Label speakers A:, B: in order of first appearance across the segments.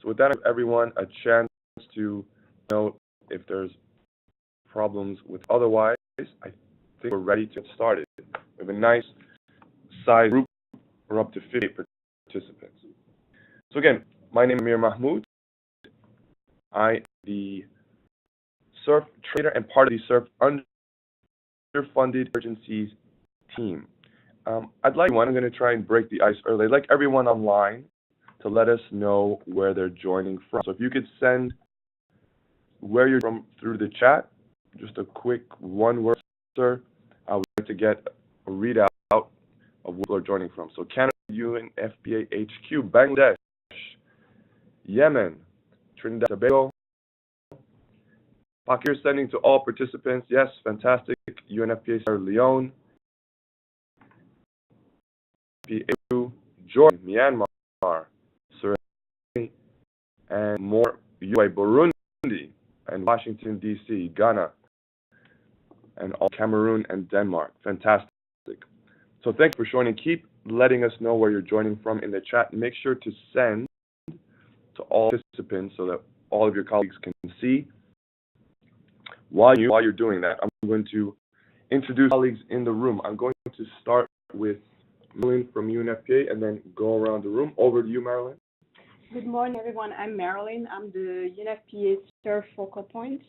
A: So with that, I give everyone a chance to know if there's problems with otherwise. I think we're ready to get started. We have a nice size group. We're up to 50 participants. So again, my name is Amir Mahmoud. I am the CERF trader and part of the CERF underfunded emergencies team. I'm going to try and break the ice early. I'd like everyone online to let us know where they're joining from. So if you could send where you're from through the chat, just a quick one word, sir. I would like to get a readout of where people are joining from. So Canada, UNFPA HQ, Bangladesh, Yemen, Trinidad and Tobago. Pakistan sending to all participants. Yes, fantastic. UNFPA Sierra Leone, Jordan, Myanmar, Suriname, and more. UA, Burundi, and Washington, D.C., Ghana, and all Cameroon and Denmark. Fantastic. So thanks for joining. Keep letting us know where you're joining from in the chat. Make sure to send to all participants so that all of your colleagues can see. While you're doing that, I'm going to introduce colleagues in the room. I'm going to start with Marilyn from UNFPA and then go around the room. Over to you, Marilyn.
B: Good morning, everyone. I'm Marilyn. I'm the UNFPA CERF focal point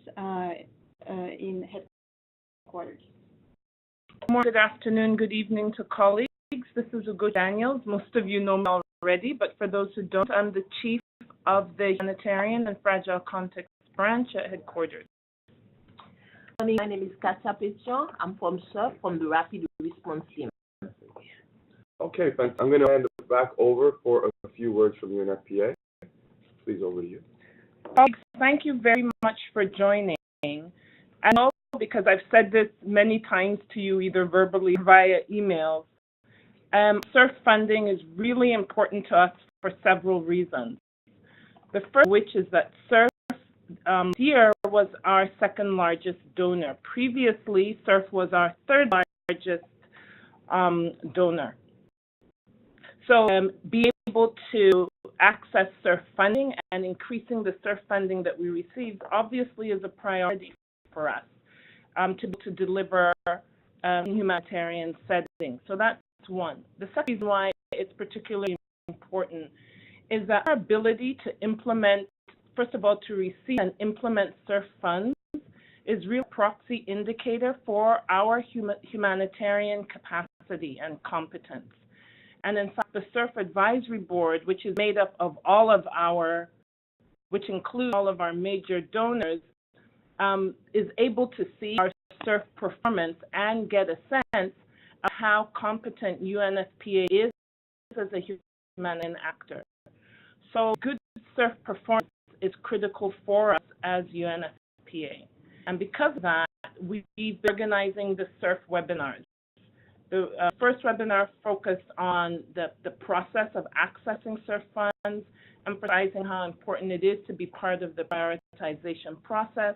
B: in headquarters.
C: Good afternoon, good evening to colleagues. This is Ugo Daniels. Most of you know me already, but for those who don't, I'm the chief of the Humanitarian and Fragile Context branch at headquarters.
D: My name is Katia Petion. I'm from CERF, from the Rapid Response Team.
A: Okay, thanks. I'm going to hand it back over for a few words from UNFPA. Please, over to you.
C: Thank you very much for joining. And also, because I've said this many times to you, either verbally or via emails, CERF funding is really important to us for several reasons. The first of which is that CERF this year was our second largest donor. Previously, CERF was our third largest donor. So being able to access CERF funding and increasing the CERF funding that we received obviously is a priority for us to deliver humanitarian setting. So that's one. The second reason why it's particularly important is that our ability to implement, first of all, to receive and implement CERF funds is a real proxy indicator for our humanitarian capacity and competence. And in fact, the CERF Advisory Board, which is made up of which includes all of our major donors, is able to see our CERF performance and get a sense of how competent UNFPA is as a humanitarian actor. So good CERF performance is critical for us as UNFPA. And because of that, we've been organizing the CERF webinars. The first webinar focused on the process of accessing CERF funds, emphasizing how important it is to be part of the prioritization process.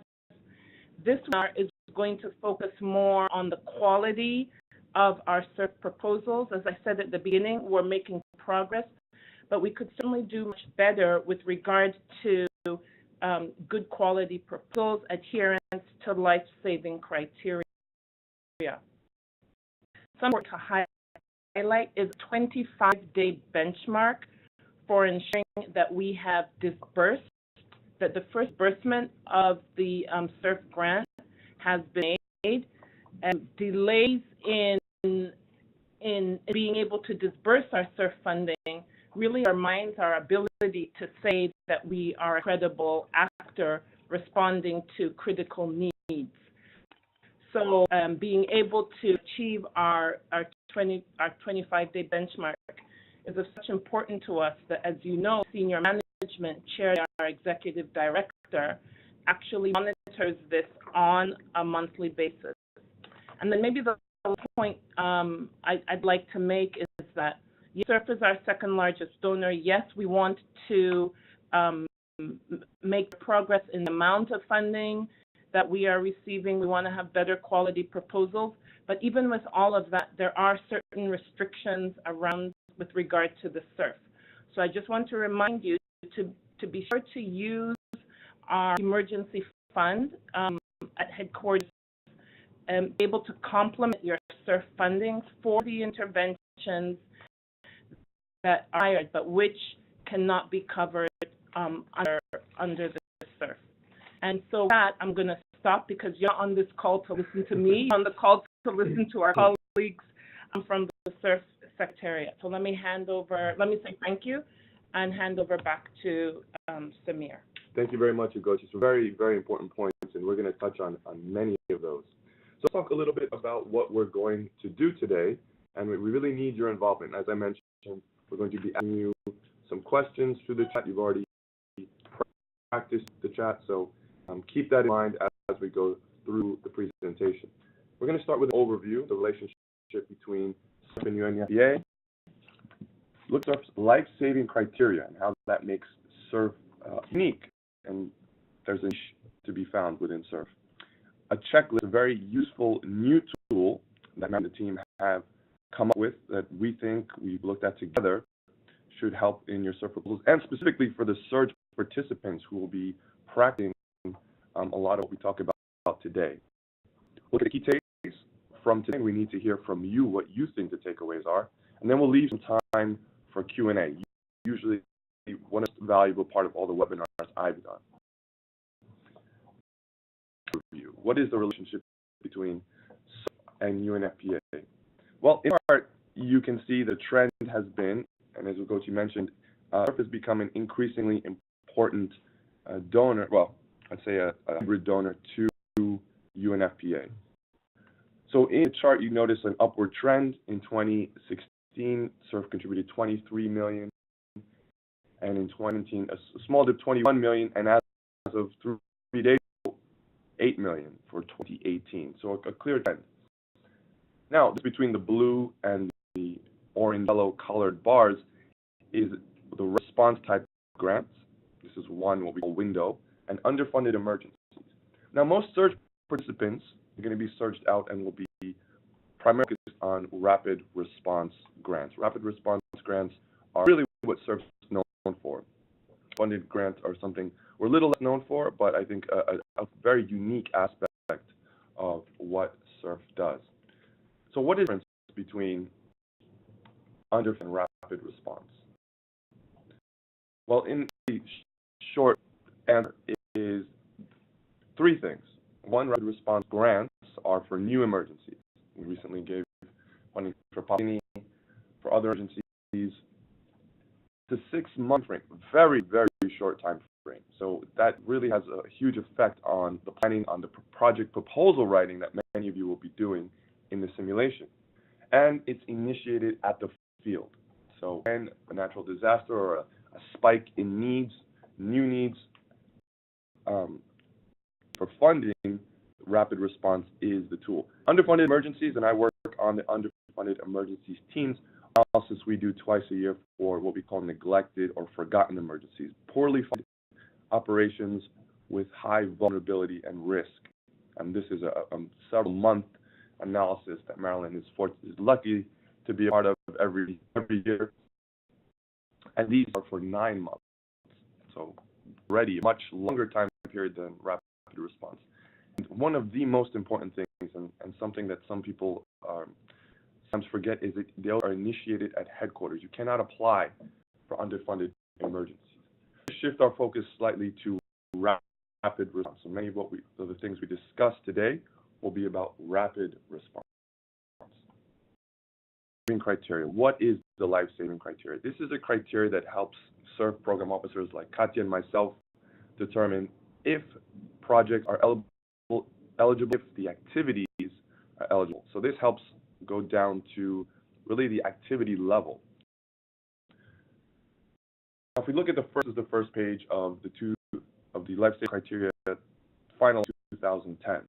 C: This webinar is going to focus more on the quality of our CERF proposals. As I said at the beginning, we're making progress, but we could certainly do much better with regard to good quality proposals, adherence to life-saving criteria. Something to highlight is a 25-day benchmark for ensuring that we have disbursed, that the first disbursement of the CERF grant has been made, and delays in being able to disburse our CERF funding really undermines our ability to say that we are a credible actor responding to critical needs. So being able to achieve our 25-day benchmark is of such importance to us that, as you know, senior management, chaired our executive director, actually monitors this on a monthly basis. And then maybe the point I'd like to make is that CERF is our second largest donor. Yes, we want to make progress in the amount of funding that we are receiving. We want to have better quality proposals. But even with all of that, there are certain restrictions around with regard to the CERF. So I just want to remind you to be sure to use our emergency fund at headquarters, able to complement your CERF funding for the interventions that are hired, but which cannot be covered under the CERF. And so with that, I'm going to stop because you're on this call to listen to me, on the call to listen to our colleagues from the CERF Secretariat. So let me say thank you and hand over back to Samir.
A: Thank you very much, Ugochi. Some very, very important points, and we're going to touch on many of those. So let's talk a little bit about what we're going to do today, and we really need your involvement. As I mentioned, we're going to be asking you some questions through the chat. You've already practiced the chat, so keep that in mind as we go through the presentation. We're going to start with an overview, the relationship between CERF and UNFPA, look at CERF's life-saving criteria and how that makes CERF unique, and there's a niche to be found within CERF. A checklist, a very useful new tool that the team have come up with that we think we've looked at together should help in your CERF proposals, and specifically for the surge participants who will be practicing a lot of what we talk about today. Look at the key takeaways from today. We need to hear from you what you think the takeaways are, and then we'll leave some time for Q&A. Usually one valuable part of all the webinars I've done. What is the relationship between CERF and UNFPA? Well, in part, you can see the trend has been, and as Ugochi mentioned, CERF has become an increasingly important donor, well, I'd say a hybrid donor to UNFPA. So in the chart, you notice an upward trend. In 2016, CERF contributed 23 million, and in 2019, a small dip, 21 million, and as of 3 days ago, 8 million for 2018. So a clear trend. Now, between the blue and the orange yellow colored bars is the response type grants. This is one, what we call window, and underfunded emergencies. Now, most surge participants are going to be surged out and will be primarily focused on rapid response grants. Rapid response grants are really what CERF is known for. Funded grants are something we're a little less known for, but I think a very unique aspect of what CERF does. So what is the difference between underfunded and rapid response? Well, in the short answer is three things. One, rapid response grants are for new emergencies. We recently gave funding for Papini, for other emergencies. It's a 6-month frame, very, very short time frame. So that really has a huge effect on the planning, on the project proposal writing that many of you will be doing in the simulation. And it's initiated at the field. So when a natural disaster or a spike in needs, new needs for funding, rapid response is the tool. Underfunded emergencies, and I work on the underfunded emergencies teams, analysis we do twice a year for what we call neglected or forgotten emergencies, poorly funded operations with high vulnerability and risk. And this is a several-month analysis that Maryland is lucky to be a part of every year. And these are for 9 months. So already a much longer time period than rapid response. And one of the most important things, and something that some people sometimes forget, is that they are initiated at headquarters. You cannot apply for underfunded emergencies. We shift our focus slightly to rapid response. So many of the things we discussed today will be about rapid response. Criteria. What is the life-saving criteria? This is a criteria that helps CERF program officers like Katya and myself determine if projects are eligible, if the activities are eligible. So this helps go down to really the activity level. Now, if we look at the first page of the life-saving criteria, final 2010,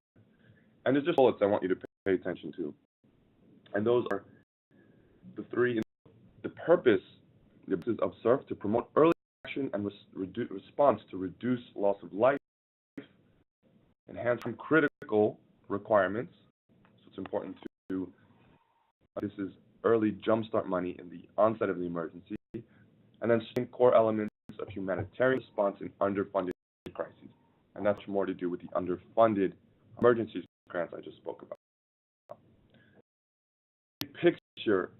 A: and there's just bullets I want you to pay attention to, and those are the three. The purpose of CERF to promote early action and response to reduce loss of life, enhance critical requirements. So it's important to this is early jumpstart money in the onset of the emergency, and then core elements of humanitarian response in underfunded crises. And that's more to do with the underfunded emergency grants I just spoke about. The picture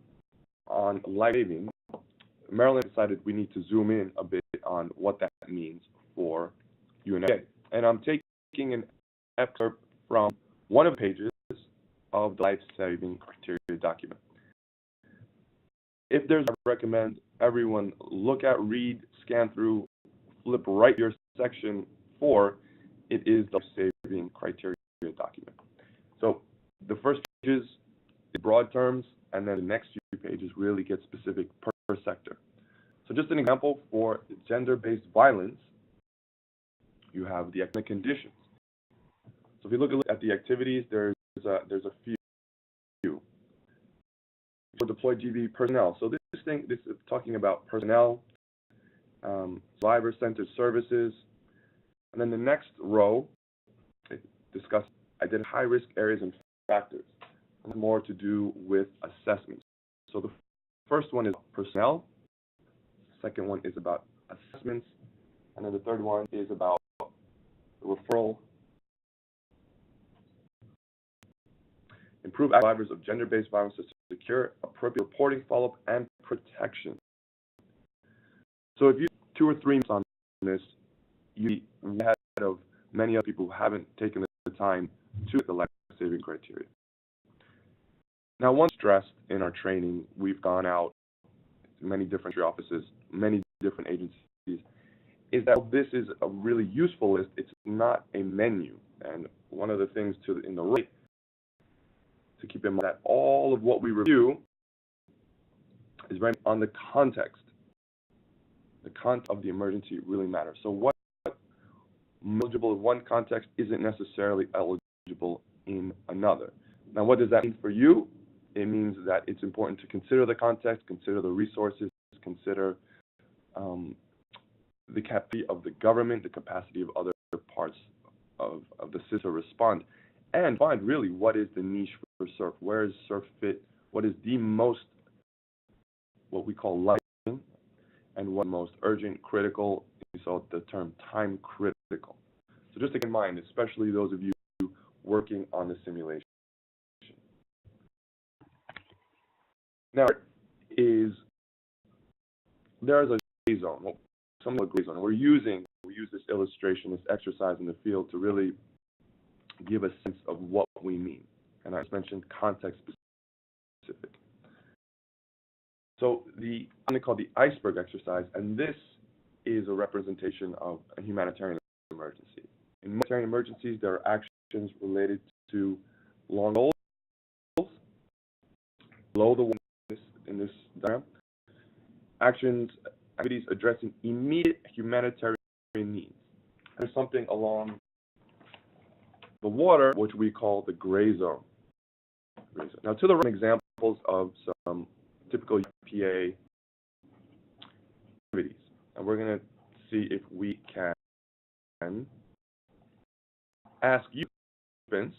A: on life saving, Maryland decided we need to zoom in a bit on what that means for UNFPA. And I'm taking an excerpt from one of the pages of the life-saving criteria document. If there's, I recommend everyone look at, read, scan through, flip right your section 4. It is the life-saving criteria document. So the first pages in broad terms, and then the next few pages really get specific per sector. So just an example for gender-based violence, you have the economic conditions. So if you look at the activities, there's a few. For deployed GB personnel. So this is talking about personnel, survivor-centered services, and then the next row discuss identify high-risk areas and factors, and more to do with assessments. So the first one is personnel, the second one is about assessments, and then the third one is about referral. Improve survivors of gender-based violence to secure appropriate reporting, follow-up, and protection. So if you 2 or 3 minutes on this, you'll be ahead of many other people who haven't taken the time to the life-saving criteria. Now, one stressed in our training, we've gone out to many different offices, many different agencies, is that this is a really useful list. It's not a menu. And one of the things in the right to keep in mind that all of what we review is very on the context. The context of the emergency really matters. So what eligible in one context isn't necessarily eligible in another. Now, what does that mean for you? It means that it's important to consider the context, consider the resources, consider the capacity of the government, the capacity of other parts of the system to respond, and find really what is the niche for CERF. Where is CERF fit? What is the most, what we call life-saving, and what most urgent, critical, so the term time critical. So just keep in mind, especially those of you working on the simulation. Now, there is a gray zone, some of the gray zone. We use this illustration, this exercise in the field to really give a sense of what we mean. And I just mentioned context specific. So I'm called the iceberg exercise, and this is a representation of a humanitarian emergency. In humanitarian emergencies, there are actions related to long goals, below the one in this diagram, activities addressing immediate humanitarian needs. There's something along the water, which we call the gray zone. Now, to the right, examples of some typical UNFPA activities, and we're going to see if we can ask you participants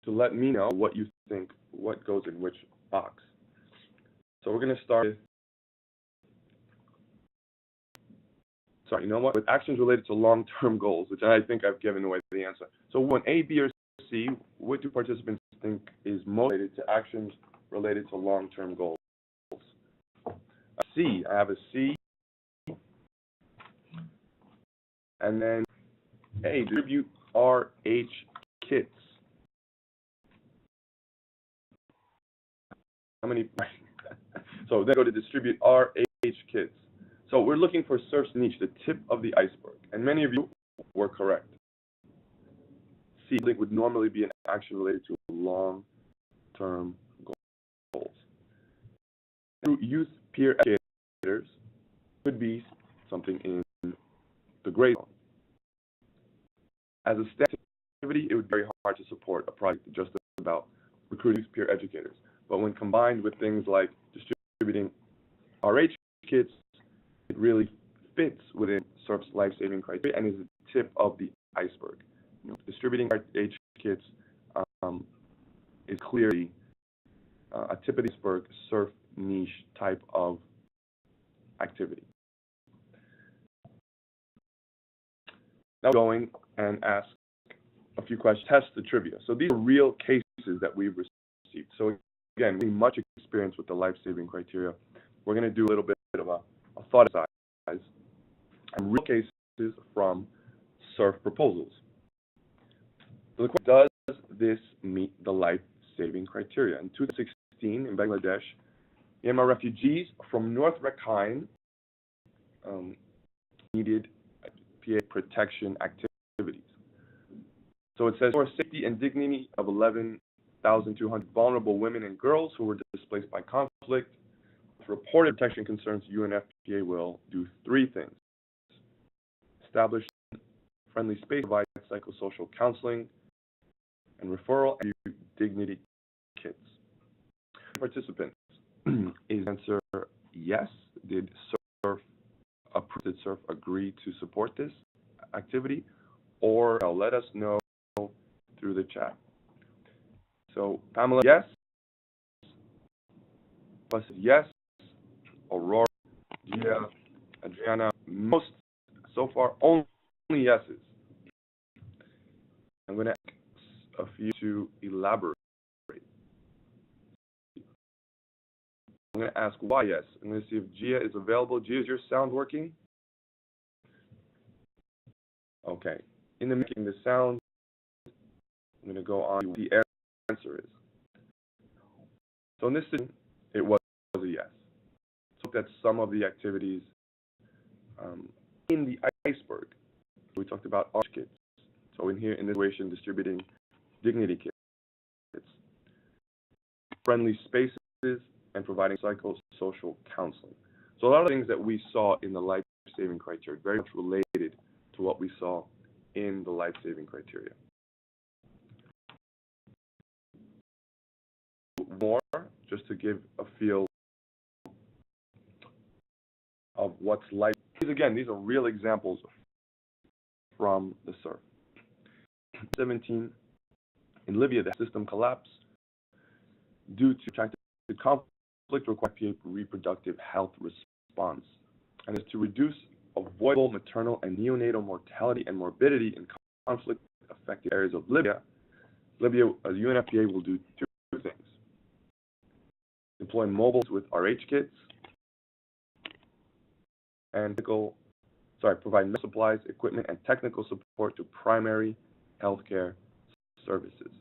A: to let me know what you think, what goes in which box. So we're going to start with actions related to long-term goals, which I think I've given away the answer. So when A, B, or C, what do participants think is most related to actions related to long-term goals? C, I have a C. And then A, distribute RH kits. How many? So then go to distribute RH kits. So we're looking for CERF's niche, the tip of the iceberg. And many of you were correct. C would normally be an action related to long-term goals. Through youth peer educators could be something in the gray zone. As a static activity, it would be very hard to support a project just about recruiting peer educators. But when combined with things like distributing RH kits, it really fits within CERF's life-saving criteria and is the tip of the iceberg. Distributing RH kits is clearly a tip of the iceberg CERF niche type of activity. Now going and ask a few questions, test the trivia. So these are real cases that we've received. So again, we have much experience with the life-saving criteria. We're going to do a little bit of a thought exercise and real cases from CERF proposals. So the question, does this meet the life-saving criteria? In 2016, in Bangladesh, Myanmar refugees from North Rakhine needed PA protection activities. So it says, for safety and dignity of 11,200 vulnerable women and girls who were displaced by conflict, with reported protection concerns, UNFPA will do three things: establish friendly space, provide psychosocial counseling, and referral and dignity kits. Participants, is answer yes? Did CERF agree to support this activity? Or no? Let us know through the chat. So Pamela, yes. Plus yes. Aurora, Gia, Adriana, most so far only yeses. I'm going to ask a few to elaborate. I'm going to ask why yes. I'm going to see if Gia is available. Gia, is your sound working? Okay. In the making the sound, I'm going to go on to what the answer is. So in this situation, it was a yes. So look at some of the activities in the iceberg. We talked about arch kits. So in here, in this situation, distributing dignity kits, friendly spaces, and providing psychosocial counseling. So a lot of things that we saw in the life-saving criteria, very much related to what we saw in the life-saving criteria. More, just to give a feel of what's life. Again, these are real examples from the CERF. 17, in Libya, the system collapsed due to protracted conflict required reproductive health response, and is to reduce avoidable maternal and neonatal mortality and morbidity in conflict-affected areas of Libya. As UNFPA will do two things: deploy mobiles with RH kits and provide medical supplies, equipment, and technical support to primary healthcare services.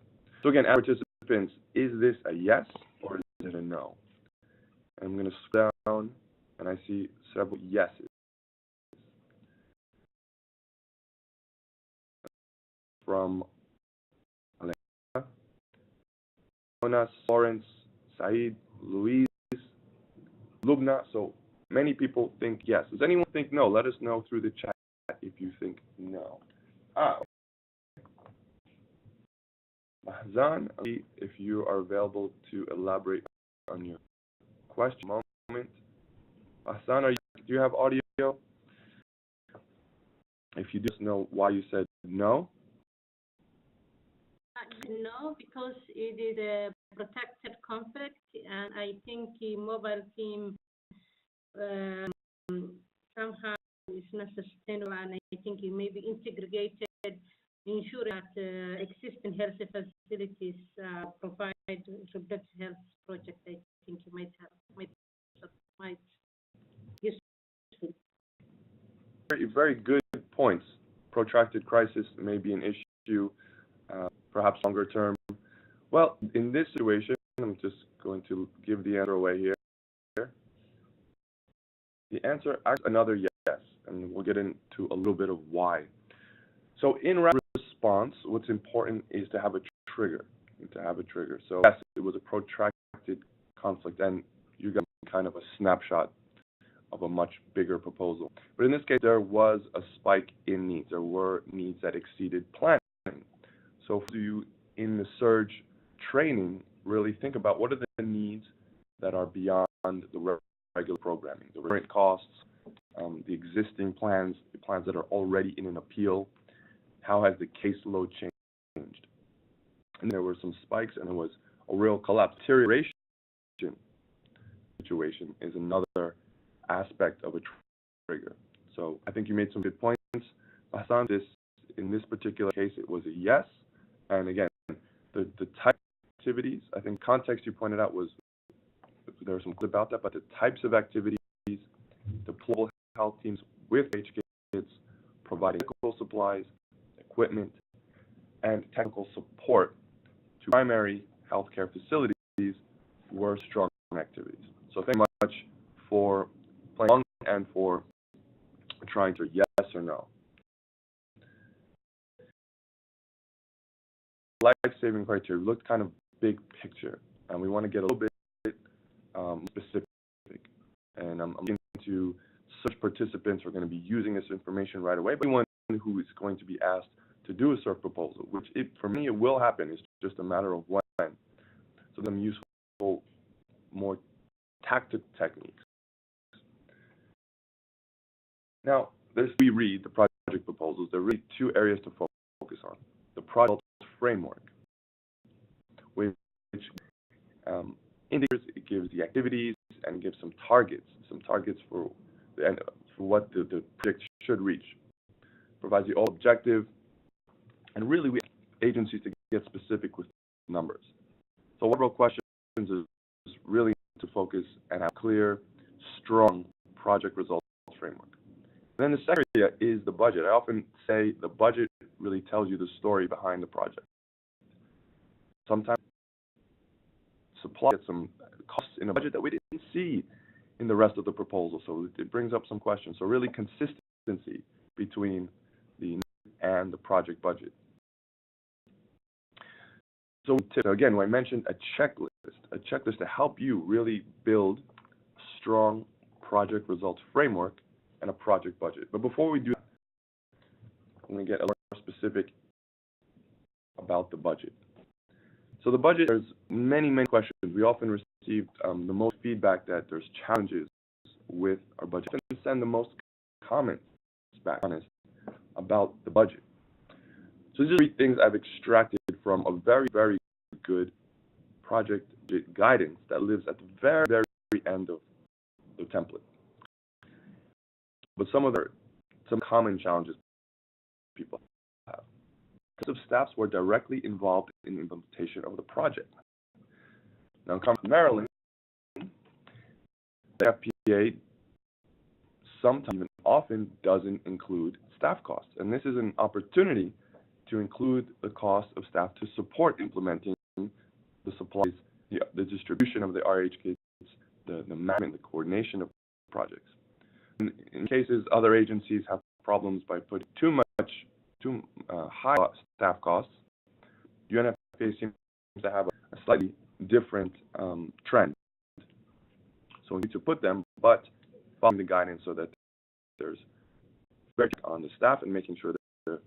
A: So again, as participants, is this a yes or is it a no? I'm going to scroll down, and I see several yeses. From Elena, Jonas, Lawrence, Saeed, Louise, Lubna. So many people think yes. Does anyone think no? Let us know through the chat if you think no. Mahzan, if you are available to elaborate on your question. Moment. Mahzan, do you have audio? If you just know why you said no.
E: No, because it is a protected conflict, and I think the mobile team somehow is not sustainable, and I think it may be integrated, ensuring that existing health facilities provide reproductive health project. I think you might useful.
A: Very good points. Protracted crisis may be an issue. Perhaps longer term. Well, in this situation, I'm just going to give the answer away here. The answer is another yes, and we'll get into a little bit of why. So in response, what's important is to have a trigger. So yes, it was a protracted conflict, and you got kind of a snapshot of a much bigger proposal. But in this case, there was a spike in needs. There were needs that exceeded planning. So for you in the surge training, really think about what are the needs that are beyond the regular programming, the current costs, the existing plans, the plans that are already in an appeal. How has the caseload changed? And there were some spikes, and there was a real collapse. Deterioration situation is another aspect of a trigger. So I think you made some good points. Hassan, this in this particular case, it was a yes. And again, the type of activities, I think context you pointed out was, there was some clues about that, but the types of activities, deployable health teams with kids, providing medical supplies, equipment, and technical support to primary healthcare facilities were strong activities. So thank you much for playing along and for trying to yes or no. Life-saving criteria looked kind of big picture, and we want to get a little bit specific. And I'm looking to such participants who are going to be using this information right away, but anyone who is going to be asked to do a CERF proposal, which for me it will happen. It's just a matter of when. So them useful, more tactical techniques. Now, as we read the project proposals, there are really two areas to focus on. The project framework, which indicators, it gives the activities and gives some targets for the end, for what the project should reach. Provides the all objective, and really we agencies to get specific with numbers. So several questions is really to focus and have clear, strong project results framework. And then the second area is the budget. I often say the budget really tells you the story behind the project. Sometimes supply gets some costs in a budget that we didn't see in the rest of the proposal, so it brings up some questions. So really consistency between the and the project budget. So again, when I mentioned a checklist to help you really build a strong project results framework and a project budget. But before we do that, I'm going to get a little more specific about the budget. So the budget, there's many questions. We often receive the most feedback that there's challenges with our budget, and send the most comments back on us about the budget. So these are 3 things I've extracted from a very good project guidance that lives at the very end of the template. But some common challenges people have. Because of staffs were directly involved in the implementation of the project. Now, coming from Maryland, the UNFPA sometimes and often doesn't include staff costs, and this is an opportunity to include the cost of staff to support implementing the supplies, the distribution of the RH kits, the management, the coordination of projects. In cases other agencies have problems by putting too high staff costs, UNFPA seems to have a slightly different trend. So we need to put them, but following the guidance so that there's very on the staff and making sure that they're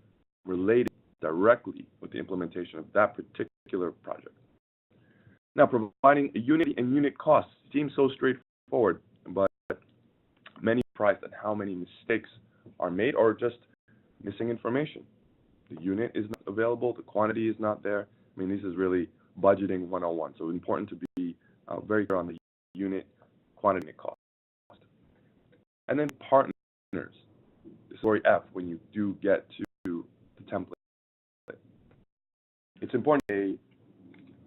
A: related directly with the implementation of that particular project. Now, providing a unit and unit costs seems so straightforward, but many are surprised at how many mistakes are made or just missing information. The unit is not available, the quantity is not there. I mean, this is really budgeting 101, so it's important to be very clear on the unit, quantity, and cost. And then partners. Story F, when you do get to the template. It's important a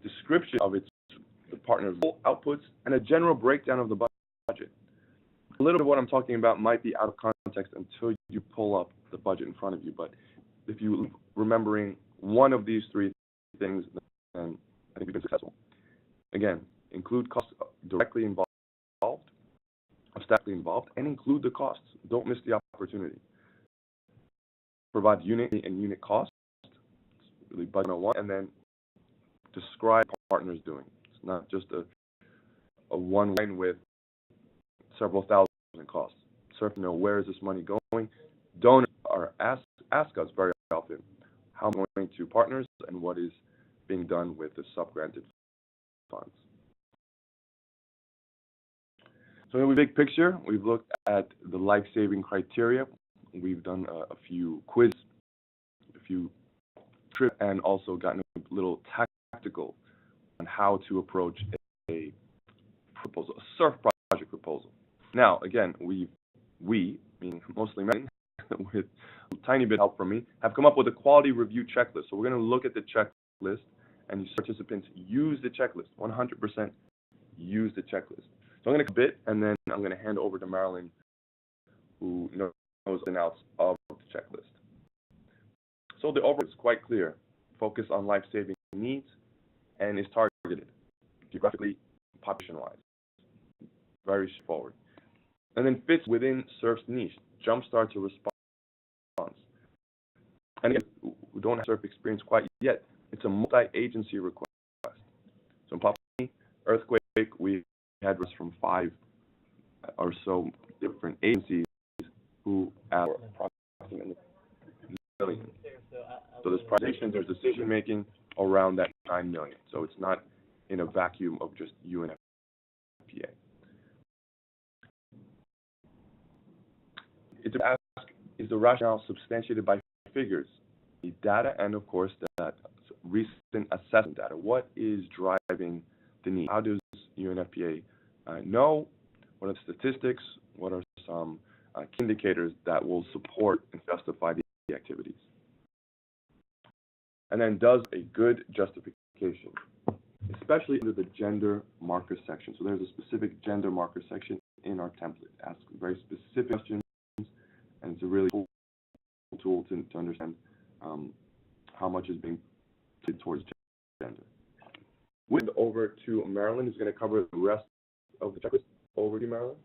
A: description of the partner's outputs and a general breakdown of the budget. A little bit of what I'm talking about might be out of context until you pull up the budget in front of you, but if you remembering one of these 3 things, then I think you've been successful. Again, include costs directly involved, abstractly involved, and include the costs. Don't miss the opportunity. Provide unit and unit costs, really budget 101, and then describe what partners doing. It's not just a one line with several thousand in costs. CERF know where is this money going. Donors are ask us very often how I'm going to partners and what is being done with the sub-granted funds. So in the big picture, we've looked at the life-saving criteria. We've done a few quizzes, a few trips, and also gotten a little tactical on how to approach a proposal, a CERF project proposal. Now, again, we, meaning mostly men, with a tiny bit of help from me, have come up with a quality review checklist. So we're going to look at the checklist, and participants use the checklist. 100% use the checklist. So I'm going to bit, and then I'm going to hand over to Marilyn, who knows the ins and outs of the checklist. So the overview is quite clear. Focus on life-saving needs and is targeted geographically, population-wise. Very straightforward. And then fits within CERF's niche. Jumpstart to response. And again, we don't have CERF experience quite yet. It's a multi-agency request. So in Papua New Guinea, earthquake, we had requests from 5 or so different agencies who have approximately $1 million. So there's decision making around that $9 million. So it's not in a vacuum of just UNFPA. It's to ask, is the rationale substantiated by figures, the data, and of course that recent assessment data? What is driving the need? How does UNFPA know? What are the statistics? What are some key indicators that will support and justify the activities? And then does a good justification, especially under the gender marker section. So there's a specific gender marker section in our template. Ask very specific questions, and it's a really cool tool to understand how much is being put towards gender. With over to Marilyn, who's going to cover the rest of the checklist. Over to you, Marilyn.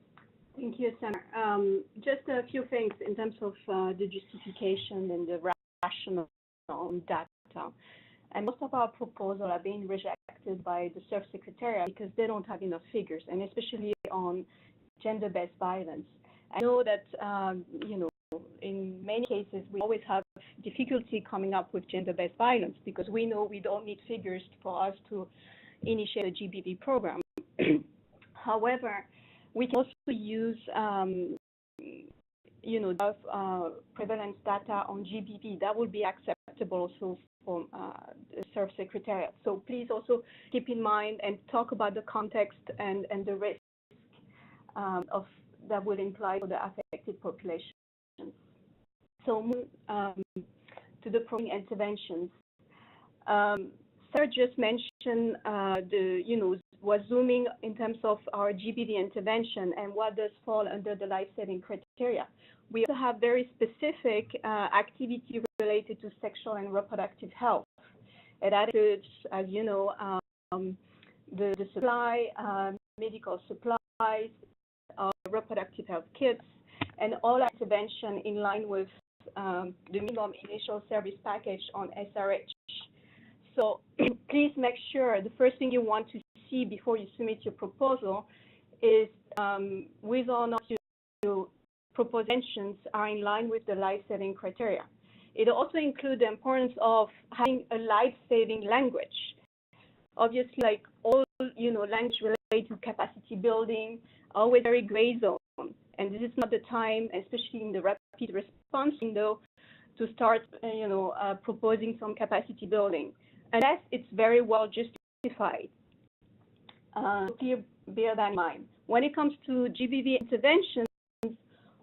B: Thank you, Samar. Just a few things in terms of the justification and the rationale on data. And most of our proposals are being rejected by the CERF Secretariat because they don't have enough figures, and especially on gender-based violence. I know that, in many cases, we always have difficulty coming up with gender-based violence because we know we don't need figures for us to initiate a GBV program. However, we can also use, prevalence data on GBV. That would be acceptable also from the CERF Secretariat. So please also keep in mind and talk about the context and the risk of that would imply for the affected population. So to the program interventions. Sarah just mentioned was zooming in terms of our GBV intervention and what does fall under the life-saving criteria. We also have very specific activity related to sexual and reproductive health. It includes, as you know, the supply, medical supplies, reproductive health kits, and all intervention in line with the minimum initial service package on SRH. So please make sure the first thing you want to see before you submit your proposal is whether or not your propositions are in line with the life-saving criteria. It also includes the importance of having a life-saving language. Obviously, like all language related to capacity building, always very gray zone. And this is not the time, especially in the rapid response window, to start proposing some capacity building, unless it's very well justified. Please bear that in mind. When it comes to GBV interventions,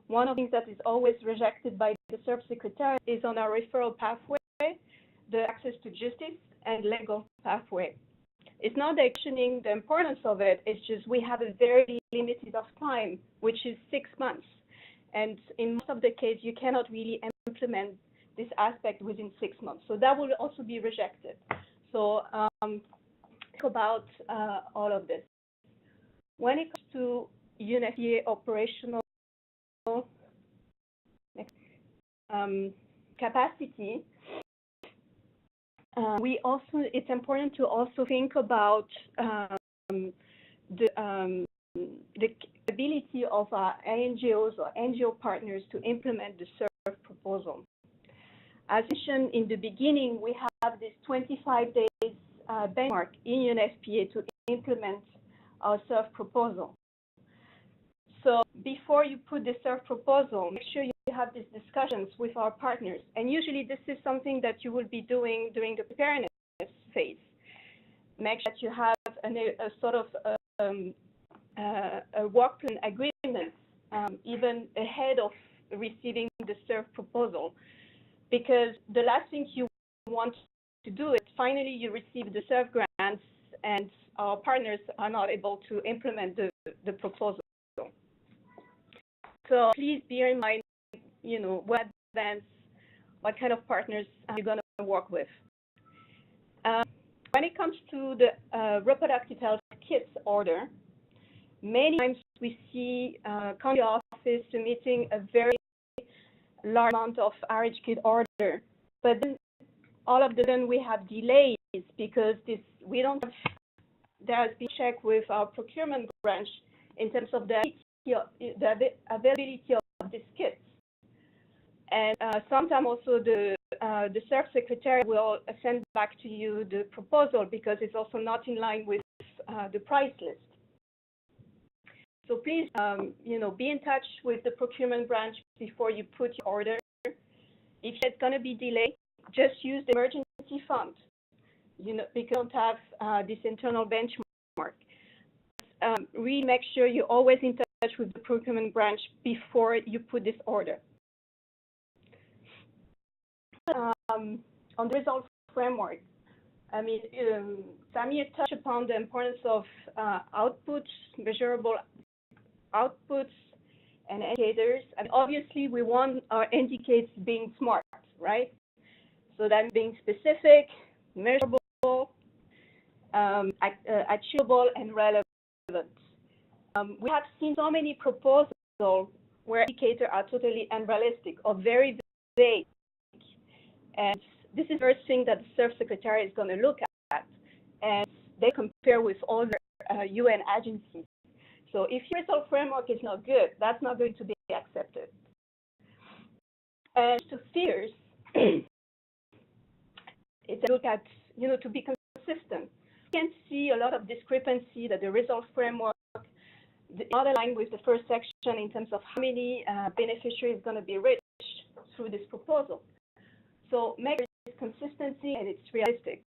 B: one of the things that is always rejected by the CERF Secretariat is on our referral pathway, the access to justice and legal pathway. It's not questioning the importance of it, it's just we have a very limited of time, which is 6 months. And in most of the case, you cannot really implement this aspect within 6 months. So that will also be rejected. So think about all of this. When it comes to UNFPA operational capacity, it's important to also think about the ability of our NGOs or NGO partners to implement the CERF proposal. As mentioned in the beginning, we have this 25 days benchmark in UNFPA to implement our CERF proposal. So before you put the CERF proposal, make sure you have these discussions with our partners. And usually this is something that you will be doing during the preparedness phase. Make sure that you have a sort of a work plan agreement even ahead of receiving the CERF proposal, because the last thing you want to do is finally you receive the CERF grants and our partners are not able to implement the proposal. So please bear in mind, what advance, what kind of partners you're going to work with. When it comes to the reproductive health kits order, many times we see county office submitting a very large amount of RH kit order, but then all of a sudden we have delays because we don't have, there has been check with our procurement branch in terms of the availability of these kits. And sometimes also the CERF secretary will send back to you the proposal because it's also not in line with the price list. So please, be in touch with the procurement branch before you put your order. If it's going to be delayed, just use the emergency fund. Because you don't have this internal benchmark. Really make sure you're always in touch with the procurement branch before you put this order. On the result framework, Samir touched upon the importance of outputs, measurable outputs, and indicators. And obviously, we want our indicators being smart, right? So that being specific, measurable, achievable, and relevant. We have seen so many proposals where indicators are totally unrealistic or very vague. And this is the first thing that the CERF secretary is going to look at. And they compare with all the UN agencies. So if your result framework is not good, that's not going to be accepted. And to figures, it's a look at, to be consistent. You can see a lot of discrepancy that the result framework is not aligned with the first section in terms of how many beneficiaries are going to be reached through this proposal. So make sure it's consistency and it's realistic.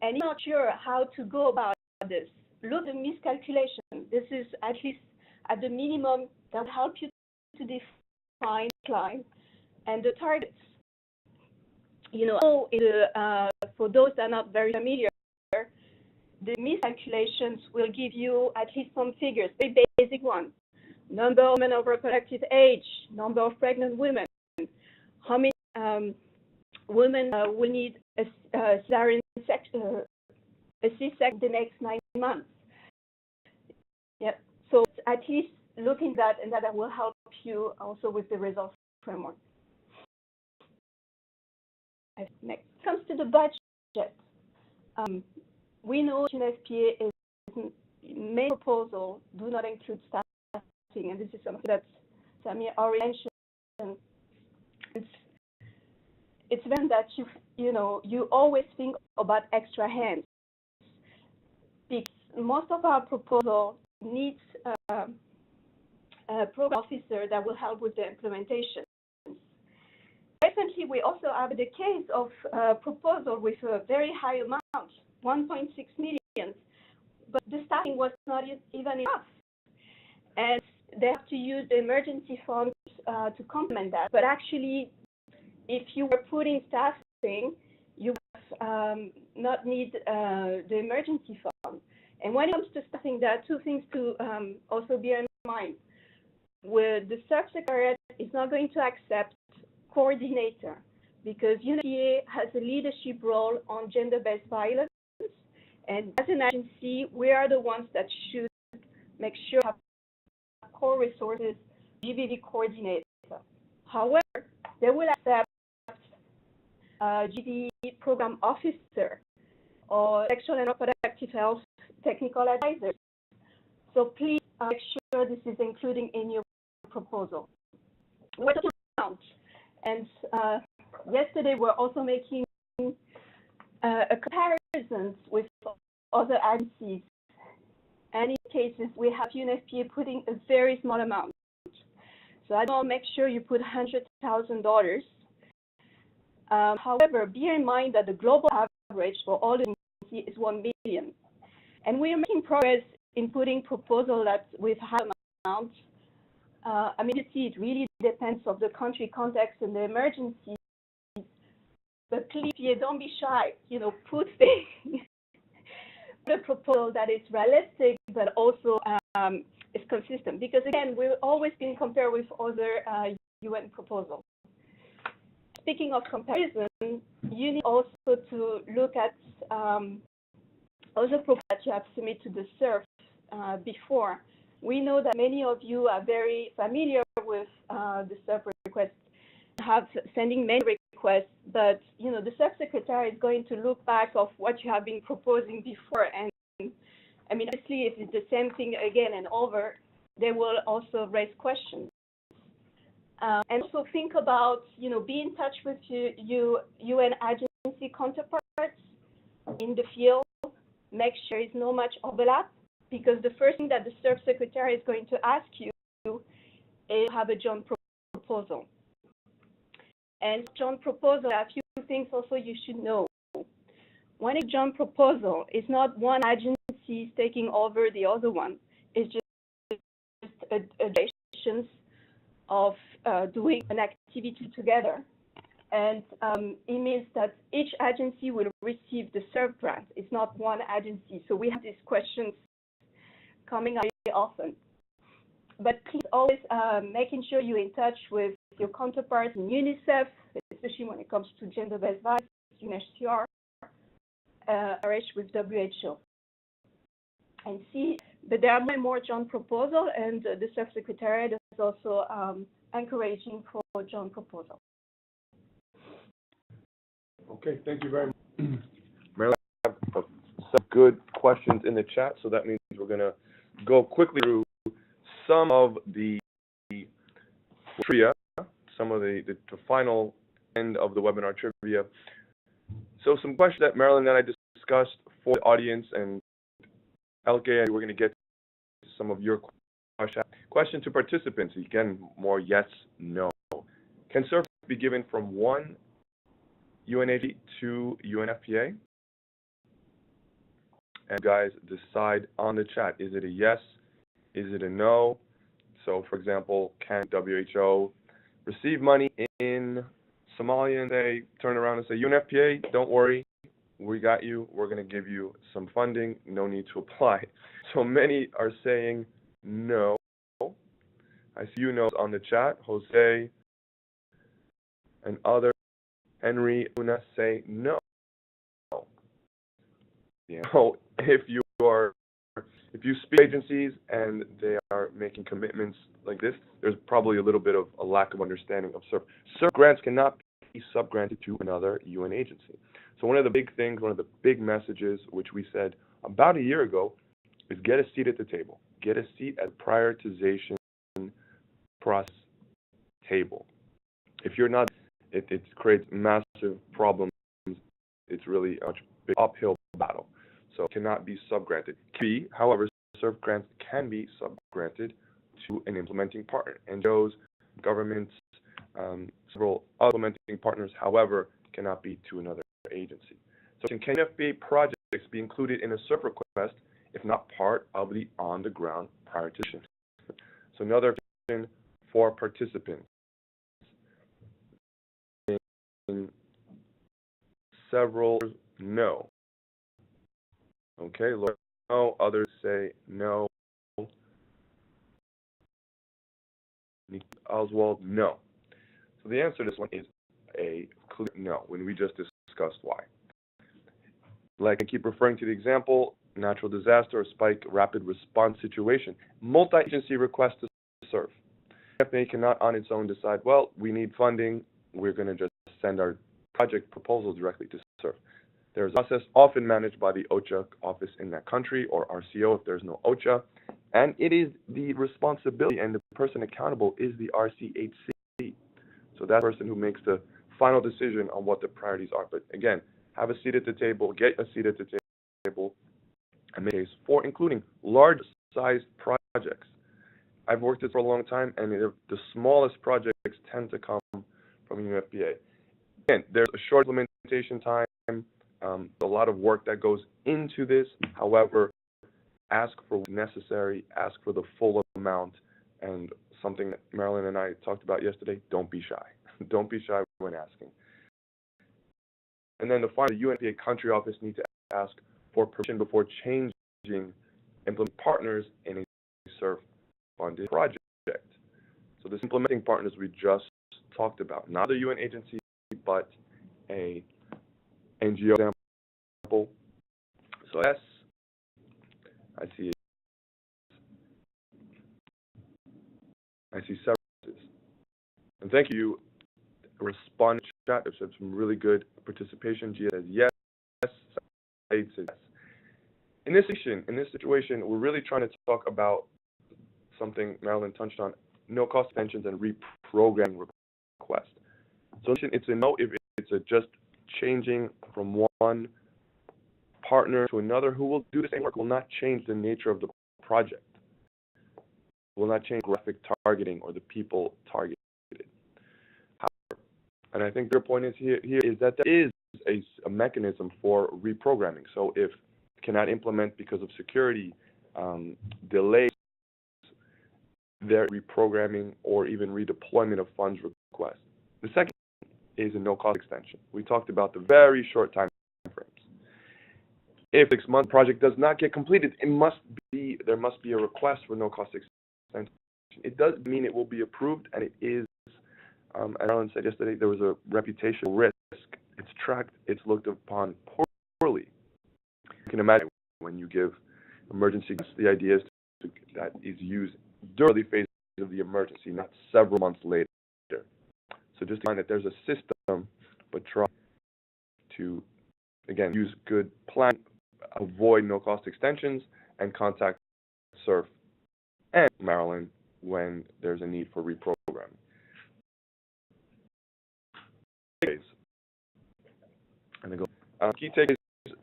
B: And if you're not sure how to go about this, look at the miscalculation. This is at least at the minimum that will help you to define the line and the targets. For those that are not very familiar, the miscalculations will give you at least some figures, very basic ones. Number of women of reproductive age, number of pregnant women, how many women will need a cesarean section, a C-section the next 9 months. Yep. So at least looking at that, and that will help you also with the results framework. Next comes to the budget. We know UNFPA is main proposal do not include staffing, and this is something that Samir already mentioned. It's then that you always think about extra hands. Because most of our proposal needs a program officer that will help with the implementation. Recently, we also have the case of a proposal with a very high amount, 1.6 million, but the staffing was not even enough. And they have to use the emergency funds to complement that. But actually, if you were putting staffing, you would not need the emergency fund. And when it comes to staffing, there are two things to also bear in mind. Where the CERF secretariat is not going to accept coordinator because UNFPA has a leadership role on gender-based violence, and as an agency, we are the ones that should make sure we have core resources, GBV coordinator. However, they will accept GBV program officer or sexual and reproductive health technical advisors. So please make sure this is including in your proposal. We're talking about, and yesterday we're also making a comparisons with other agencies. And in cases, we have UNFPA putting a very small amount. So I don't make sure you put $100,000. However, bear in mind that the global average for all the agencies is 1 million. And we are making progress in putting proposals that with high amounts. I mean, you see, it really depends on the country context and the emergencies. But please, don't be shy. Put the proposal that is realistic, but also is consistent. Because again, we're always being compared with other UN proposals. Speaking of comparison, you need also to look at other proposals that you have submitted to the CERF before. We know that many of you are very familiar with the CERF request, have sending many requests, but the CERF secretary is going to look back of what you have been proposing before, and I mean, obviously, if it's the same thing again and over, they will also raise questions. And also think about, be in touch with your UN agency counterparts in the field. Make sure there is no much overlap, because the first thing that the CERF secretary is going to ask you is to have a joint proposal. And joint proposal, a few things also you should know. When a joint proposal is not one agency taking over the other one, it's just a relation of doing an activity together. And it means that each agency will receive the CERF grant. It's not one agency. So we have these questions coming up very often. But please always making sure you're in touch with your counterparts in UNICEF, especially when it comes to gender-based violence, UNHCR, RH with WHO. And see, but there are more and more joint proposals, and the CERF Secretariat is also encouraging for joint proposals.
A: Okay, thank you very much. Marilyn, I have some good questions in the chat, so that means we're going to go quickly through some of the trivia, some of the final end of the webinar trivia. So some questions that Marilyn and I discussed for the audience, and LK, we're going to get to some of your questions. Question to participants, again, more yes, no. Can CERF be given from one UNAG to UNFPA? And guys, decide on the chat. Is it a yes? Is it a no? So, for example, can WHO receive money in Somalia and they turn around and say, UNFPA, don't worry, we got you. We're going to give you some funding. No need to apply. So many are saying no. I see you no's on the chat. Jose and others. Henry, Una say no. So if you speak to agencies and they are making commitments like this, there's probably a little bit of a lack of understanding of CERF. CERF grants cannot be subgranted to another UN agency. So one of the big things, one of the big messages, which we said about a year ago, is get a seat at the table. Get a seat at the prioritization process table. If you're not, it creates massive problems. It's really a big uphill battle. So it cannot be subgranted. However, CERF grants can be subgranted to an implementing partner. NGOs, governments, several implementing partners, however, cannot be to another agency. So can UNFPA projects be included in a CERF request if not part of the on-the-ground prioritization? So another question for participants. Several no. Okay, Laura, no. Others say no. Oswald, no. So the answer to this one is a clear no, when we just discussed why. Like I keep referring to the example, natural disaster or spike rapid response situation. Multi-agency request to CERF. UNFPA cannot on its own decide, well, we need funding, we're going to just send our project proposal directly to CERF. There's a process often managed by the OCHA office in that country, or RCO if there's no OCHA, and it is the responsibility and the person accountable is the RCHC. So that person who makes the final decision on what the priorities are. But again, have a seat at the table, get a seat at the table, and make a case for including large-sized projects. I've worked this for a long time, and the smallest projects tend to come from UNFPA. Again, there's a short implementation time, a lot of work that goes into this. However, ask for what's necessary, ask for the full amount, and something that Marilyn and I talked about yesterday. Don't be shy. Don't be shy when asking. And then the UNFPA country office needs to ask for permission before changing implementing partners in a CERF-funded project. So this implementing partners we just talked about, not a UN agency, but a NGO example. So yes, I see services. And thank you. Respond to chat. There's some really good participation. Gia says yes. Said says yes. In this situation, we're really trying to talk about something Marilyn touched on: no cost extensions and reprogramming requests. So it's a no if it's just changing from one partner to another who will do the same work, will not change the nature of the project, will not change graphic targeting or the people targeted. However, and I think their point is here is that there is a mechanism for reprogramming. So if cannot implement because of security delays, their reprogramming or even redeployment of funds request. The second is a no-cost extension. We talked about the very short time frames. If 6-month project does not get completed, there must be a request for no-cost extension. It does mean it will be approved, and it is, as Alan said yesterday, there was a reputational risk. It's tracked, it's looked upon poorly. You can imagine when you give emergency, the idea is that is used during the phase of the emergency, not several months later. So just find that there's a system, but try to, again, use good planning, avoid no-cost extensions, and contact CERF and Maryland when there's a need for reprogramming. Key takeaways,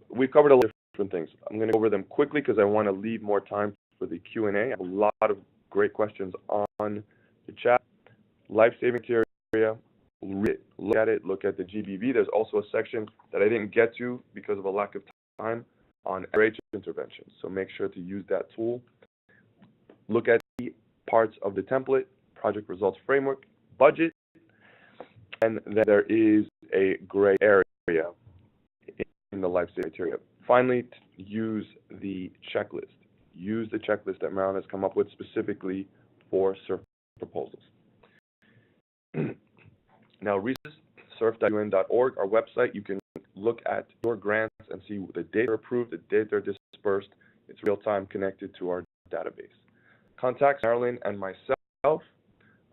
A: we've covered a lot of different things. I'm going to go over them quickly because I want to leave more time for the Q&A. I have a lot of great questions on the chat. Life-saving criteria, read it, look at it, look at the GBV. There's also a section that I didn't get to because of a lack of time on RH interventions. So make sure to use that tool. Look at the parts of the template, project results framework, budget, and then there is a gray area in the life-saving criteria. Finally, use the checklist. Use the checklist that Marilyn has come up with specifically for CERF proposals. Now, resources, cerf.un.org, our website, you can look at your grants and see the date they're approved, the date they're dispersed. It's real-time connected to our database. Contact Marilyn and myself.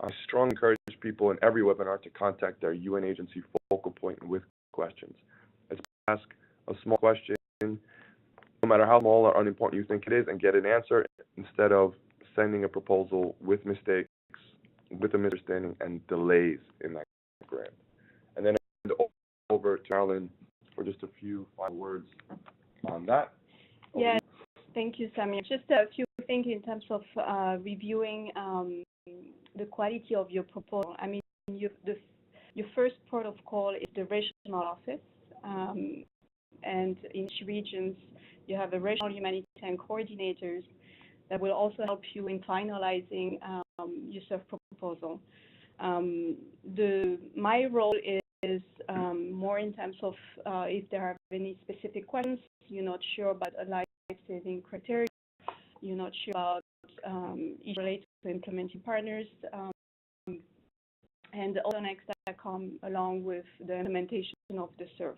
A: I strongly encourage people in every webinar to contact their UN agency focal point with questions. Let's ask a small question, no matter how small or unimportant you think it is, and get an answer instead of sending a proposal with mistakes, with a misunderstanding, and delays in that grant. And then over to Marilyn for just a few final words on that.
B: Yes, thank you, Samir. Just a few things in terms of reviewing the quality of your proposal. I mean, your first port of call is the regional office, and in each regions you have a regional humanitarian coordinators that will also help you in finalizing your CERF proposal. My role is more in terms of if there are any specific questions, you're not sure about a life-saving criteria, you're not sure about issues related to implementing partners, and all the next that come along with the implementation of the CERF.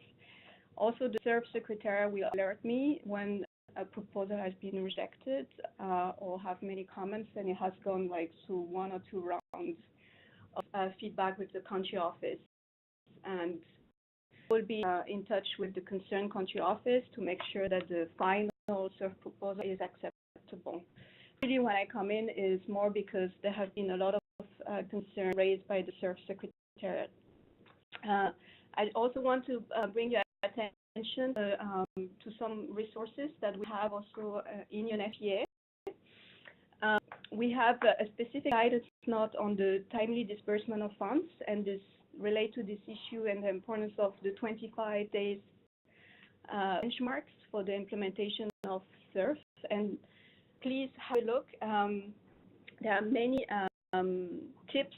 B: Also, the CERF secretary will alert me when a proposal has been rejected or have many comments, and it has gone like through 1 or 2 rounds of feedback with the country office. And we'll be in touch with the concerned country office to make sure that the final CERF proposal is acceptable. Really, when I come in is more because there have been a lot of concern raised by the CERF secretariat. I also want to bring your attention to some resources that we have also in UNFPA. We have a specific guidance note on the timely disbursement of funds, and this relates to this issue and the importance of the 25 days benchmarks for the implementation of CERF. And please have a look. There are many tips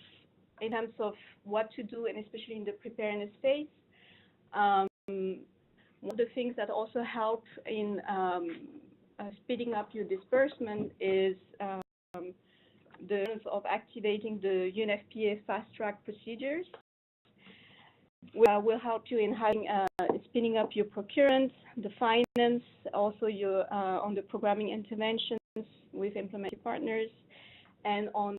B: in terms of what to do, and especially in the preparedness phase. One of the things that also help in speeding up your disbursement is the of activating the UNFPA fast-track procedures. Will help you in having spinning up your procurement, the finance, also your on the programming interventions with implementing partners, and on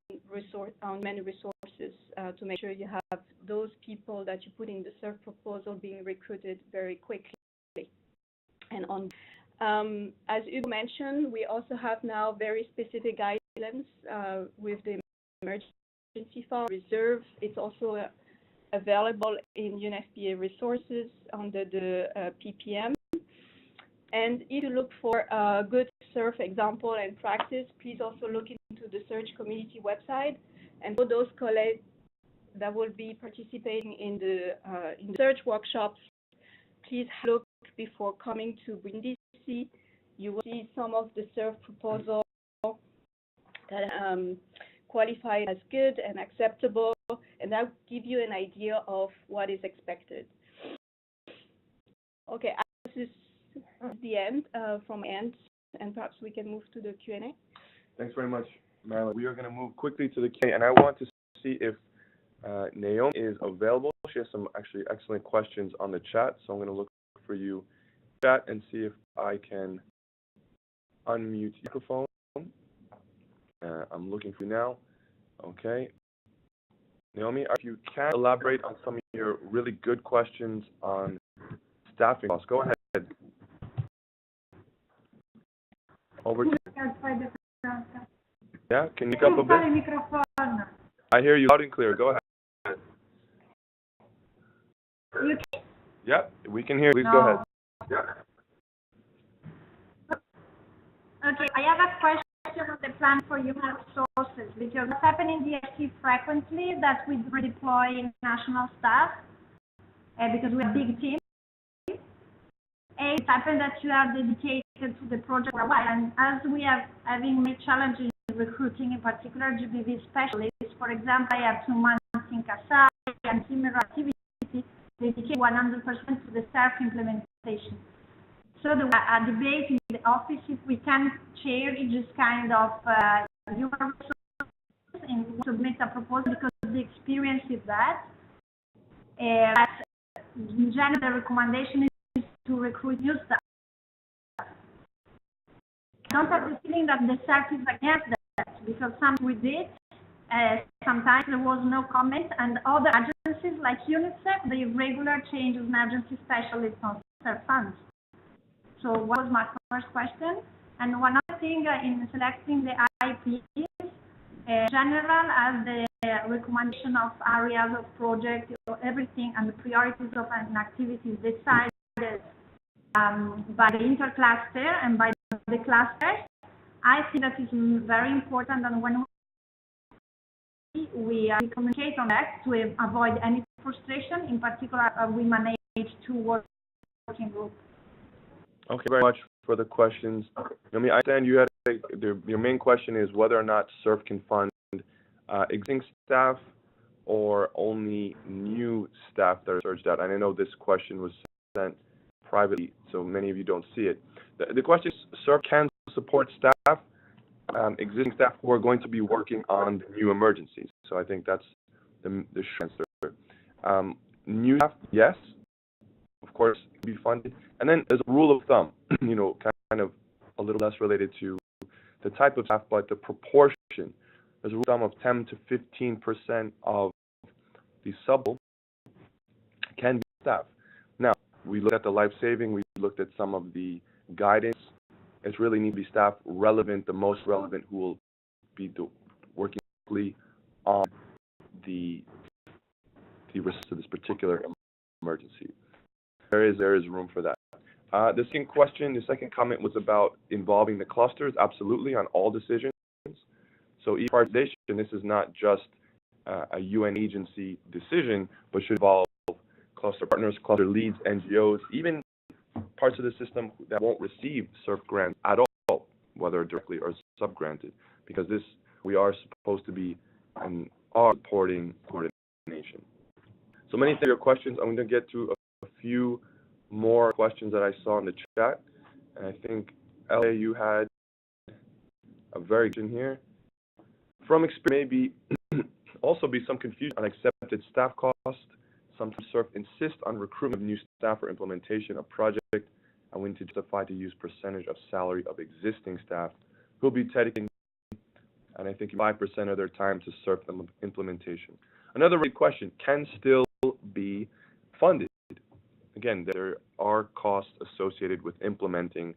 B: many resources to make sure you have those people that you put in the CERF proposal being recruited very quickly. And on, as Hugo mentioned, we also have now very specific guidelines with the emergency fund reserve. It's also available in UNFPA resources under the PPM. And if you look for a good CERF example and practice, please also look into the Search Community website. And for those colleagues that will be participating in the search workshops, please look before coming to Brindisi. You will see some of the CERF proposals that qualify as good and acceptable, and that will give you an idea of what is expected. Okay, this is the end from end, and perhaps we can move to the Q&A.
A: Thanks very much, Marilyn. We are going to move quickly to the Q&A, and I want to see if Naomi is available. She has some actually excellent questions on the chat, so I'm going to look for you chat and see if I can unmute your microphone. I'm looking for you now. Okay. Naomi, if you can elaborate on some of your really good questions on staffing costs, go ahead. Over to you. Yeah, can you come up a bit? I hear you loud and clear. Go ahead. Yeah, we can hear you. Please go ahead. Yeah.
F: Okay, I have a question on the plan for human resources, because it's happening in DRC frequently that we redeploy national staff because we have big teams. It happens that you are dedicated to the project for a while, and as we are having many challenges in recruiting, in particular GBV specialists, for example, I have 2 months in Kasai and similar activity dedicated 100% to the CERF implementation. So at the base in the office, if we can share this kind of human resources and submit a proposal, because the experience is that in general the recommendation is to recruit new staff. I don't have the feeling that the CERF is against that, because sometimes we did, sometimes there was no comment, and other agencies like UNICEF, they regular changes emergency specialists on CERF funds. So what was my first question? And one other thing in selecting the IPs, general as the recommendation of areas of project, everything, and the priorities of an activity decided by the intercluster and by the clusters, I think that is very important, and when we communicate on that to avoid any frustration, in particular we manage 2 working groups.
A: Okay, very much for the questions. I understand you had your main question is whether or not CERF can fund existing staff or only new staff that are searched out. And I know this question was sent privately, so many of you don't see it. The question is, CERF can support staff, existing staff who are going to be working on the new emergencies. So I think that's the short answer. New staff, yes, of course, can be funded. And then there's a rule of thumb, kind of a little less related to the type of staff, but the proportion. There's a rule of thumb of 10 to 15% of the sub can be staff. Now, we looked at the life-saving, we looked at some of the guidance. It really needs to be staff relevant, the most relevant, who will be working on the risks of this particular emergency. There is room for that. The second comment was about involving the clusters, absolutely, on all decisions. So each prioritization, this is not just a UN agency decision, but should involve cluster partners, cluster leads, NGOs, even parts of the system that won't receive CERF grants at all, whether directly or sub-granted, because we are supposed to be and are supporting coordination. So many thanks for your questions. I'm going to get to a few more questions that I saw in the chat. And I think, LA, you had a very good here. From experience, maybe also be some confusion on accepted staff cost. Sometimes CERF insists on recruitment of new staff for implementation of project, and we need to justify to use percentage of salary of existing staff who will be dedicating, and I think 5% of their time to CERF implementation. Another question, can still be funded. Again, there are costs associated with implementing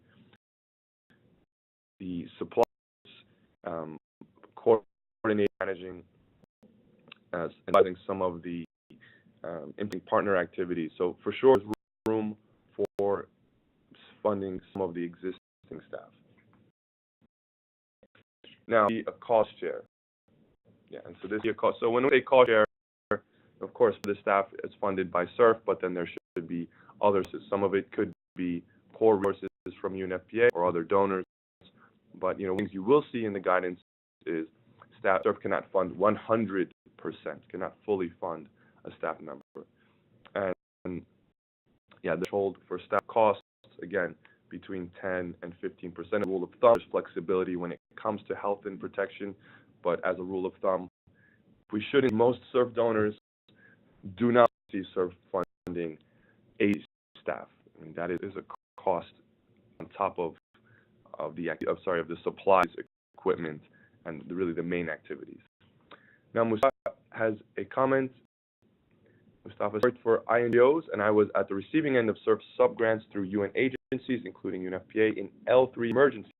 A: the supplies, coordinating, managing, and advising some of the partner activities. So for sure, there's room for funding some of the existing staff. Now, a cost share. Yeah, and so this is a cost. So when we say cost share, of course, the staff is funded by CERF, but then there should be others. Some of it could be core resources from UNFPA or other donors. But things you will see in the guidance is CERF cannot fund 100%, cannot fully fund a staff member. And yeah, the threshold for staff costs, again, between 10 and 15%. Rule of thumb, there's flexibility when it comes to health and protection, but as a rule of thumb, we shouldn't. Most CERF donors do not see CERF funding aid staff. I mean, that is a cost on top of the supplies, equipment, and really the main activities. Now, Mustafa has a comment. Mustafa worked for INGOs, and I was at the receiving end of CERF subgrants through UN agencies, including UNFPA, in L3 emergencies.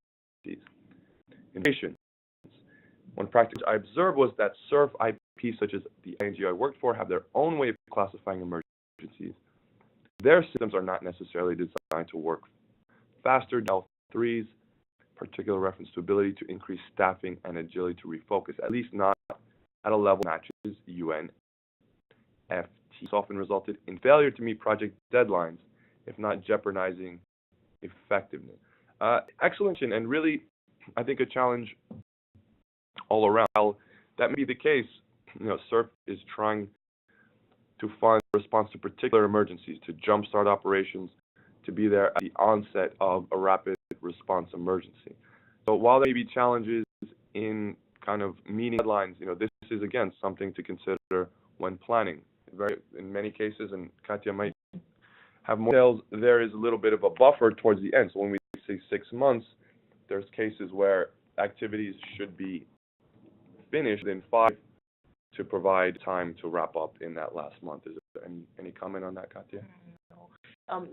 A: Innovation. One practice I observed was that CERF IPs, such as the INGO I worked for, have their own way of classifying emergencies. Their systems are not necessarily designed to work faster than L3's, particular reference to ability to increase staffing and agility to refocus, at least not at a level that matches UNFPA. This often resulted in failure to meet project deadlines, if not jeopardizing effectiveness. Excellent, and really, I think a challenge all around. While that may be the case, CERF is trying to fund response to particular emergencies, to jumpstart operations, to be there at the onset of a rapid response emergency. So while there may be challenges in kind of meeting deadlines, this is again something to consider when planning. In many cases, and Katya might have more details, there is a little bit of a buffer towards the end. So when we say 6 months, there's cases where activities should be finished in 5 to provide time to wrap up in that last month. Is there any comment on that, Katya?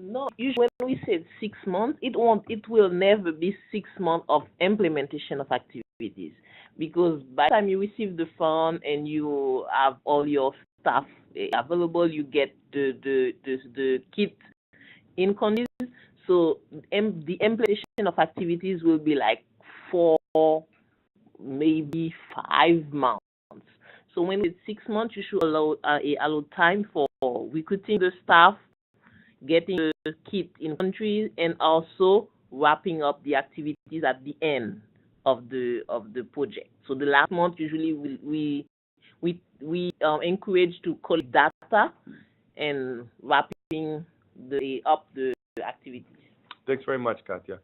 D: No. Usually when we say 6 months, it will never be 6 months of implementation of activities, because by the time you receive the fund and you have all your staff available, you get the kit in condition. So the implementation of activities will be like 4, maybe 5 months. So when it's 6 months, you should allow time for recruiting the staff, getting the kit in country, and also wrapping up the activities at the end of the project. So the last month usually we encourage to collect data and wrapping up the activities.
A: Thanks very much, Katya.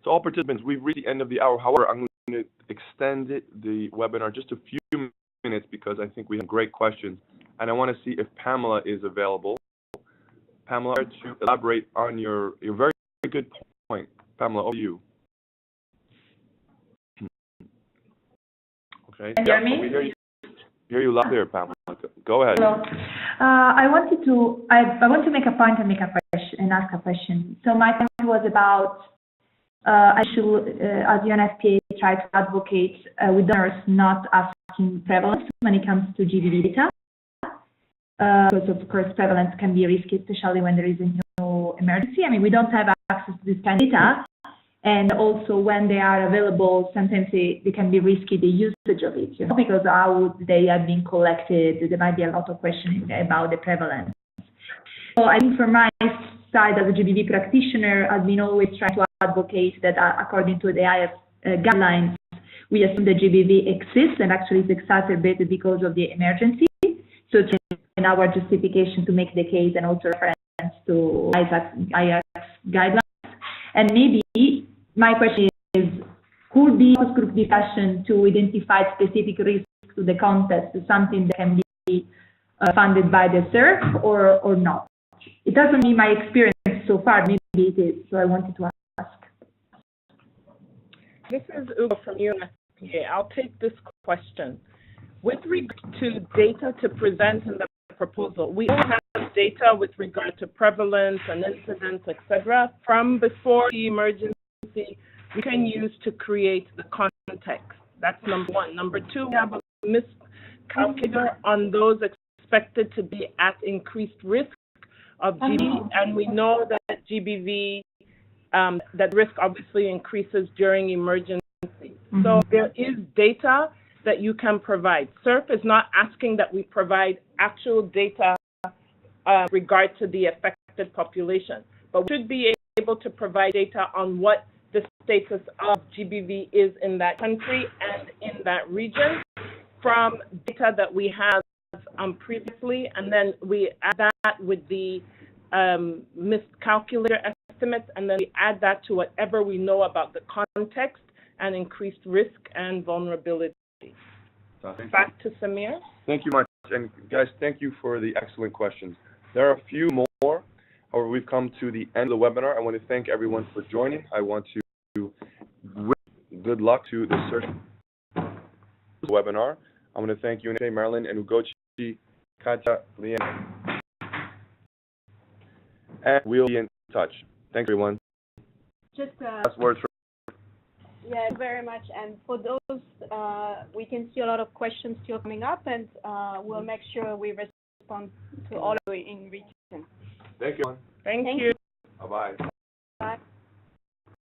A: So all participants, we've reached the end of the hour. However, I'm going to extend the webinar just a few minutes because I think we have great questions, and I want to see if Pamela is available. Pamela, to elaborate on your very good point. Pamela, over to you. Okay.
G: Can you hear me?
A: We hear you loud and clear, Pamela. Go ahead.
G: Hello. I want to make a point and ask a question. So my point was about I should, as UNFPA, try to advocate with donors not asking prevalence when it comes to GBV data. Because of course prevalence can be risky, especially when there is a new emergency. I mean, we don't have access to this kind of data, and also when they are available, sometimes they can be risky, the usage of it, because how they are being collected. There might be a lot of questions about the prevalence. So I think from my side as a GBV practitioner, I've been always trying to advocate that according to the IF guidelines, we assume the GBV exists and actually is exacerbated because of the emergency. So it's in our justification to make the case and also reference to IAC's guidelines. And maybe my question is, could be focus group discussion to identify specific risks to the context something that can be funded by the CERF or not? It doesn't mean my experience so far, maybe it is, so I wanted to ask.
C: This is Ugo from UNFPA. I'll take this question. With regard to data to present in the proposal, we all have data with regard to prevalence and incidence, etc. from before the emergency we can use to create the context. That's number one. Number two, we have a miscalculator on those expected to be at increased risk of GBV, and we know that GBV, that risk obviously increases during emergency. So there is data that you can provide. CERF is not asking that we provide actual data regard to the affected population, but we should be able to provide data on what the status of GBV is in that country and in that region from data that we have previously, and then we add that with the miscalculator estimates, and then we add that to whatever we know about the context and increased risk and vulnerability. Back to Samir.
A: Thank you much. And guys, thank you for the excellent questions. There are a few more. However, we've come to the end of the webinar. I want to thank everyone for joining. I want to wish good luck to the CERF webinar. I want to thank UNFPA, Marilyn, and Ugochi, Katja, Leanne. And we'll be in touch. Thanks, everyone.
B: Just
A: last words from.
B: Yeah, very much. And for those, we can see a lot of questions still coming up, and we'll make sure we respond to all of you in written.
A: Thank you.
C: Thank you.
A: Bye-bye.